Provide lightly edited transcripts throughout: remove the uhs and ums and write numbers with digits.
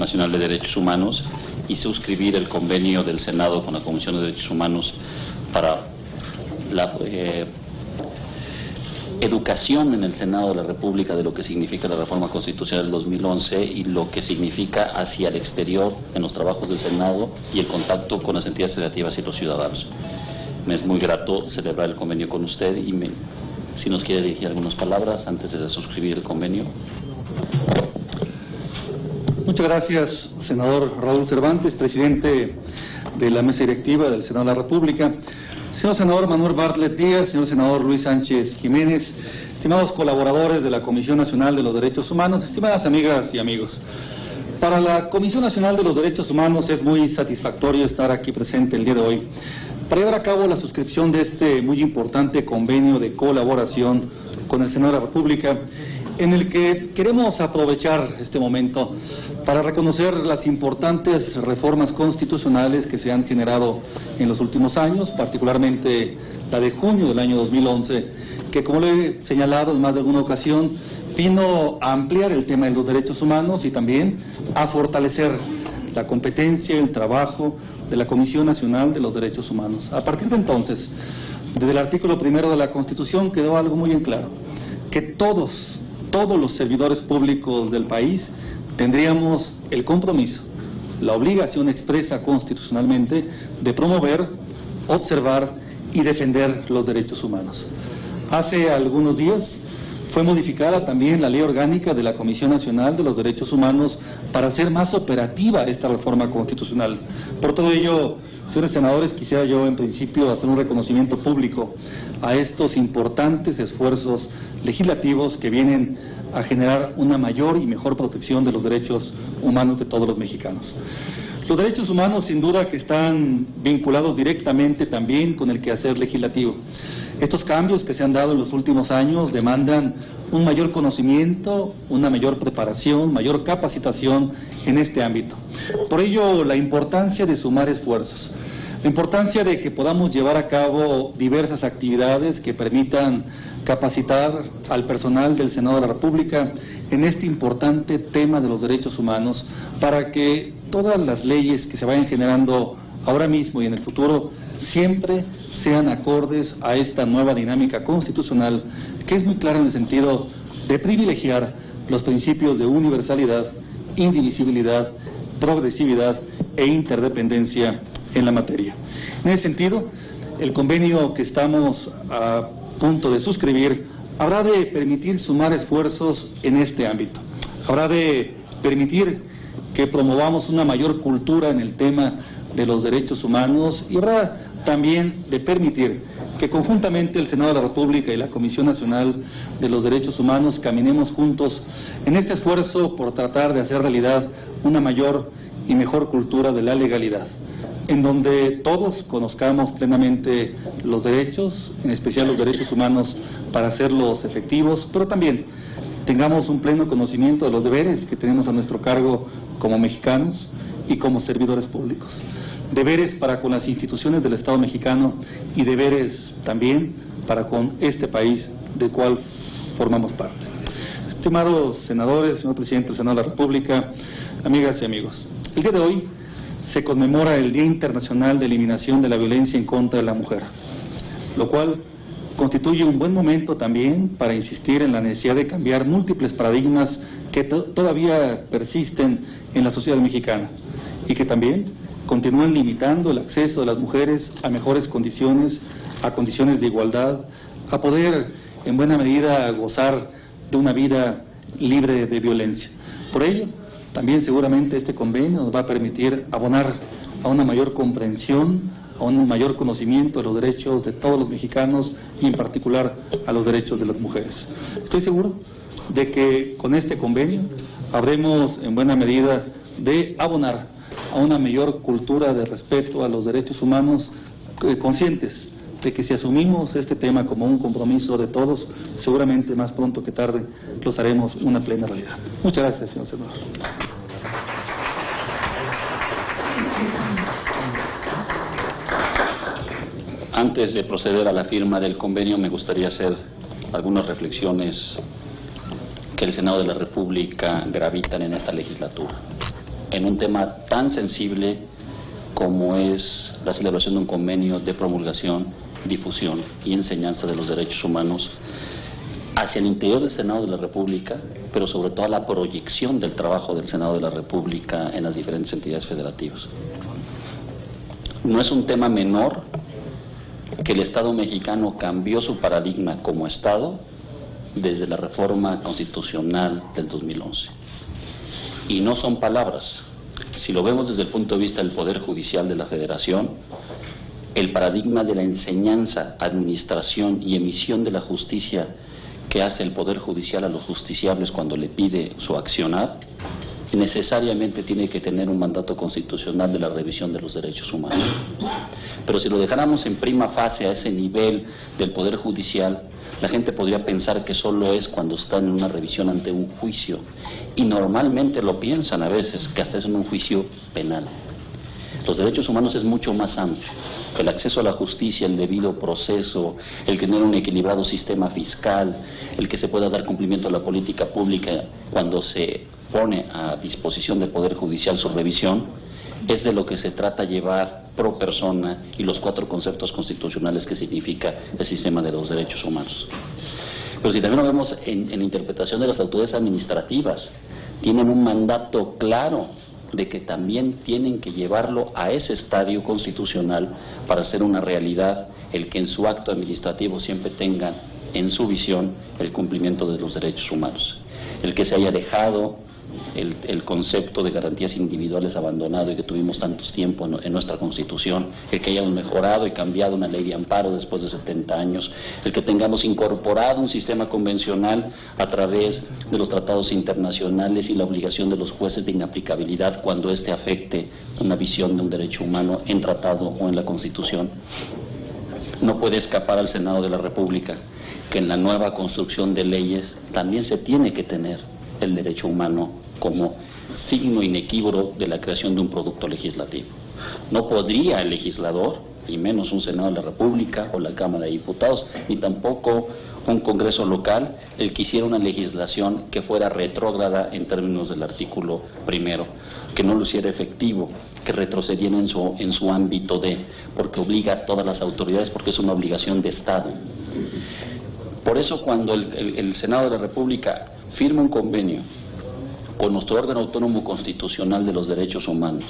Nacional de Derechos Humanos y suscribir el convenio del Senado con la Comisión de Derechos Humanos para la educación en el Senado de la República de lo que significa la reforma constitucional del 2011 y lo que significa hacia el exterior en los trabajos del Senado y el contacto con las entidades federativas y los ciudadanos. Me es muy grato celebrar el convenio con usted y si nos quiere dirigir algunas palabras antes de suscribir el convenio. Muchas gracias, senador Raúl Cervantes, presidente de la mesa directiva del Senado de la República. Señor senador Manuel Bartlett Díaz, señor senador Luis Sánchez Jiménez, estimados colaboradores de la Comisión Nacional de los Derechos Humanos, estimadas amigas y amigos. Para la Comisión Nacional de los Derechos Humanos es muy satisfactorio estar aquí presente el día de hoy para llevar a cabo la suscripción de este muy importante convenio de colaboración con el Senado de la República, en el que queremos aprovechar este momento para reconocer las importantes reformas constitucionales que se han generado en los últimos años, particularmente la de junio del año 2011, que, como lo he señalado en más de alguna ocasión, vino a ampliar el tema de los derechos humanos y también a fortalecer la competencia y el trabajo de la Comisión Nacional de los Derechos Humanos. A partir de entonces, desde el artículo 1 de la Constitución quedó algo muy en claro, que todos los servidores públicos del país tendríamos el compromiso, la obligación expresa constitucionalmente de promover, observar y defender los derechos humanos. Hace algunos días fue modificada también la Ley Orgánica de la Comisión Nacional de los Derechos Humanos para hacer más operativa esta reforma constitucional. Por todo ello, señores senadores, quisiera yo en principio hacer un reconocimiento público a estos importantes esfuerzos legislativos que vienen a generar una mayor y mejor protección de los derechos humanos de todos los mexicanos. Los derechos humanos sin duda que están vinculados directamente también con el quehacer legislativo. Estos cambios que se han dado en los últimos años demandan un mayor conocimiento, una mayor preparación, mayor capacitación en este ámbito. Por ello, la importancia de sumar esfuerzos, la importancia de que podamos llevar a cabo diversas actividades que permitan capacitar al personal del Senado de la República en este importante tema de los derechos humanos para que todas las leyes que se vayan generando ahora mismo y en el futuro siempre sean acordes a esta nueva dinámica constitucional que es muy clara en el sentido de privilegiar los principios de universalidad, indivisibilidad, progresividad e interdependencia en la materia. En ese sentido, el convenio que estamos a punto de suscribir habrá de permitir sumar esfuerzos en este ámbito, habrá de permitir que promovamos una mayor cultura en el tema de los derechos humanos y habrá también de permitir que conjuntamente el Senado de la República y la Comisión Nacional de los Derechos Humanos caminemos juntos en este esfuerzo por tratar de hacer realidad una mayor y mejor cultura de la legalidad, en donde todos conozcamos plenamente los derechos, en especial los derechos humanos, para hacerlos efectivos, pero también tengamos un pleno conocimiento de los deberes que tenemos a nuestro cargo como mexicanos y como servidores públicos. Deberes para con las instituciones del Estado mexicano y deberes también para con este país del cual formamos parte. Estimados senadores, señor presidente del Senado de la República, amigas y amigos, el día de hoy se conmemora el Día Internacional de Eliminación de la Violencia en contra de la Mujer, lo cual constituye un buen momento también para insistir en la necesidad de cambiar múltiples paradigmas que todavía persisten en la sociedad mexicana y que también continúan limitando el acceso de las mujeres a mejores condiciones, a condiciones de igualdad, a poder en buena medida gozar de una vida libre de violencia. Por ello, también seguramente este convenio nos va a permitir abonar a una mayor comprensión, a un mayor conocimiento de los derechos de todos los mexicanos y en particular a los derechos de las mujeres. Estoy seguro de que con este convenio habremos en buena medida de abonar a una mayor cultura de respeto a los derechos humanos, conscientes de que si asumimos este tema como un compromiso de todos, seguramente más pronto que tarde los haremos una plena realidad. Muchas gracias, señor senador. Antes de proceder a la firma del convenio, me gustaría hacer algunas reflexiones que el Senado de la República gravitan en esta legislatura. en un tema tan sensible como es la celebración de un convenio de promulgación, difusión y enseñanza de los derechos humanos hacia el interior del Senado de la República, pero sobre todo a la proyección del trabajo del Senado de la República en las diferentes entidades federativas. No es un tema menor que el Estado mexicano cambió su paradigma como Estado desde la reforma constitucional del 2011. Y no son palabras. Si lo vemos desde el punto de vista del Poder Judicial de la Federación, el paradigma de la enseñanza, administración y emisión de la justicia que hace el Poder Judicial a los justiciables cuando le pide su accionar, necesariamente tiene que tener un mandato constitucional de la revisión de los derechos humanos. Pero si lo dejáramos en prima fase a ese nivel del Poder Judicial, la gente podría pensar que solo es cuando están en una revisión ante un juicio. Y normalmente lo piensan a veces, que hasta es en un juicio penal. Los derechos humanos es mucho más amplio. El acceso a la justicia, el debido proceso, el tener un equilibrado sistema fiscal, el que se pueda dar cumplimiento a la política pública cuando se pone a disposición del Poder Judicial su revisión, es de lo que se trata llevar pro persona y los 4 conceptos constitucionales que significa el sistema de los derechos humanos. Pero si también lo vemos en la interpretación de las autoridades administrativas, tienen un mandato claro de que también tienen que llevarlo a ese estadio constitucional para hacer una realidad el que en su acto administrativo siempre tengan en su visión el cumplimiento de los derechos humanos. El que se haya dejado el concepto de garantías individuales abandonado y que tuvimos tantos tiempo en nuestra Constitución, el que hayamos mejorado y cambiado una ley de amparo después de 70 años, el que tengamos incorporado un sistema convencional a través de los tratados internacionales y la obligación de los jueces de inaplicabilidad cuando éste afecte una visión de un derecho humano en tratado o en la Constitución. No puede escapar al Senado de la República que en la nueva construcción de leyes también se tiene que tener el derecho humano como signo inequívoco de la creación de un producto legislativo. No podría el legislador, y menos un Senado de la República o la Cámara de Diputados, ni tampoco un Congreso local, el que hiciera una legislación que fuera retrógrada en términos del artículo 1, que no lo hiciera efectivo, que retrocediera en su ámbito porque obliga a todas las autoridades, porque es una obligación de Estado. Por eso cuando el Senado de la República firma un convenio con nuestro órgano autónomo constitucional de los derechos humanos,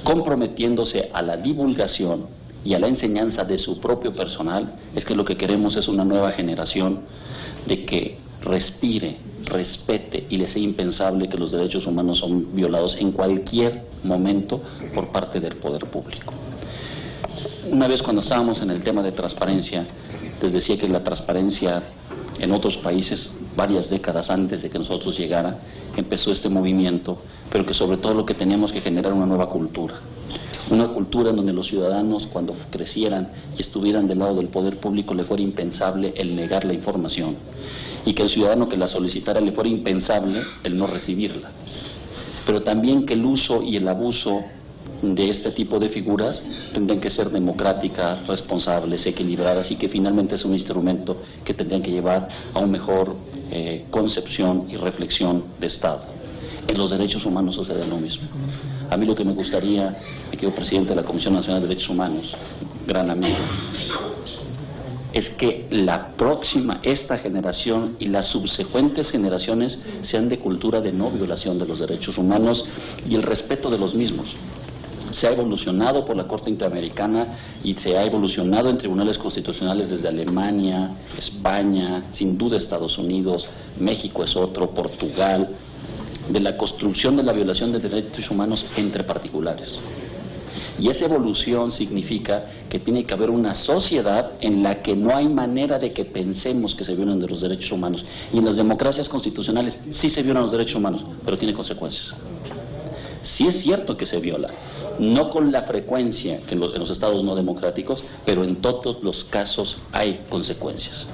comprometiéndose a la divulgación y a la enseñanza de su propio personal, es que lo que queremos es una nueva generación de que respire, respete y le sea impensable que los derechos humanos son violados en cualquier momento por parte del poder público. Una vez cuando estábamos en el tema de transparencia, les decía que la transparencia en otros países, varias décadas antes de que nosotros llegara, empezó este movimiento, pero que sobre todo lo que teníamos que generar una nueva cultura. Una cultura en donde los ciudadanos, cuando crecieran y estuvieran del lado del poder público, le fuera impensable el negar la información. Y que el ciudadano que la solicitara le fuera impensable el no recibirla. Pero también que el uso y el abuso de este tipo de figuras tendrían que ser democráticas, responsables, equilibradas y que finalmente es un instrumento que tendrían que llevar a una mejor concepción y reflexión de Estado. En los derechos humanos sucede lo mismo. A mí lo que me gustaría, me quedo presidente de la Comisión Nacional de Derechos Humanos, gran amigo, es que esta generación y las subsecuentes generaciones sean de cultura de no violación de los derechos humanos y el respeto de los mismos. Se ha evolucionado por la Corte Interamericana y se ha evolucionado en tribunales constitucionales desde Alemania, España, sin duda Estados Unidos, México es otro, Portugal, de la construcción de la violación de derechos humanos entre particulares. Y esa evolución significa que tiene que haber una sociedad en la que no hay manera de que pensemos que se violan de los derechos humanos. Y en las democracias constitucionales sí se violan los derechos humanos, pero tiene consecuencias. Sí es cierto que se viola, no con la frecuencia que en los estados no democráticos, pero en todos los casos hay consecuencias.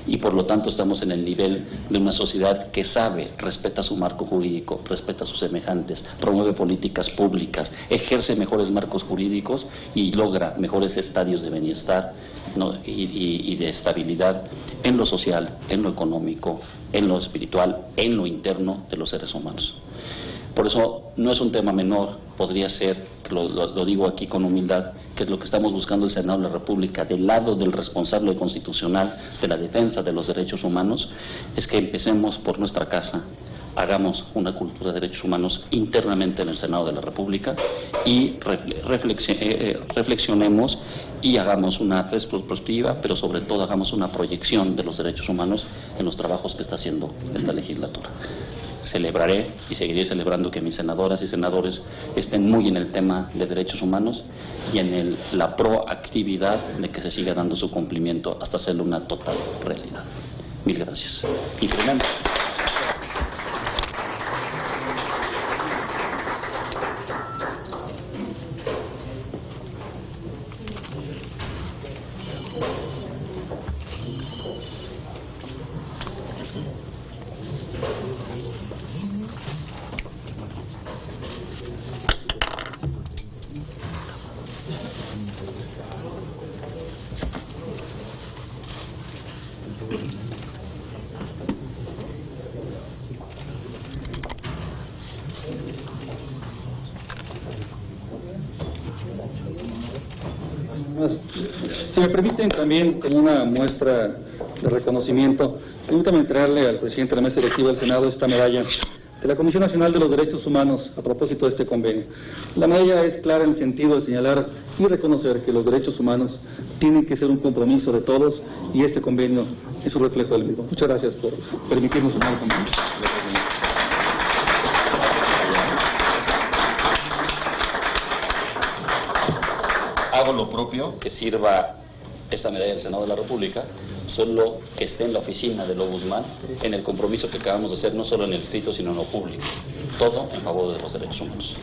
Y por lo tanto estamos en el nivel de una sociedad que sabe, respeta su marco jurídico, respeta a sus semejantes, promueve políticas públicas, ejerce mejores marcos jurídicos y logra mejores estadios de bienestar, ¿no? y de estabilidad en lo social, en lo económico, en lo espiritual, en lo interno de los seres humanos. Por eso no es un tema menor, podría ser, lo digo aquí con humildad, que es lo que estamos buscando el Senado de la República, del lado del responsable constitucional de la defensa de los derechos humanos, es que empecemos por nuestra casa, hagamos una cultura de derechos humanos internamente en el Senado de la República y reflexionemos y hagamos una retrospectiva, pero sobre todo hagamos una proyección de los derechos humanos en los trabajos que está haciendo esta legislatura. Celebraré y seguiré celebrando que mis senadoras y senadores estén muy en el tema de derechos humanos y en la proactividad de que se siga dando su cumplimiento hasta hacerlo una total realidad. Mil gracias. Y Fernando. Si me permiten también, como una muestra de reconocimiento, permítame entregarle al presidente de la mesa directiva del Senado esta medalla de la Comisión Nacional de los Derechos Humanos a propósito de este convenio. La medalla es clara en el sentido de señalar y reconocer que los derechos humanos tienen que ser un compromiso de todos y este convenio es un reflejo del mismo. Muchas gracias por permitirnos sumar el convenio. Hago lo propio, que sirva esta medalla del Senado de la República, solo que esté en la oficina del Ombudsman, en el compromiso que acabamos de hacer, no solo en el escrito, sino en lo público. Todo en favor de los derechos humanos.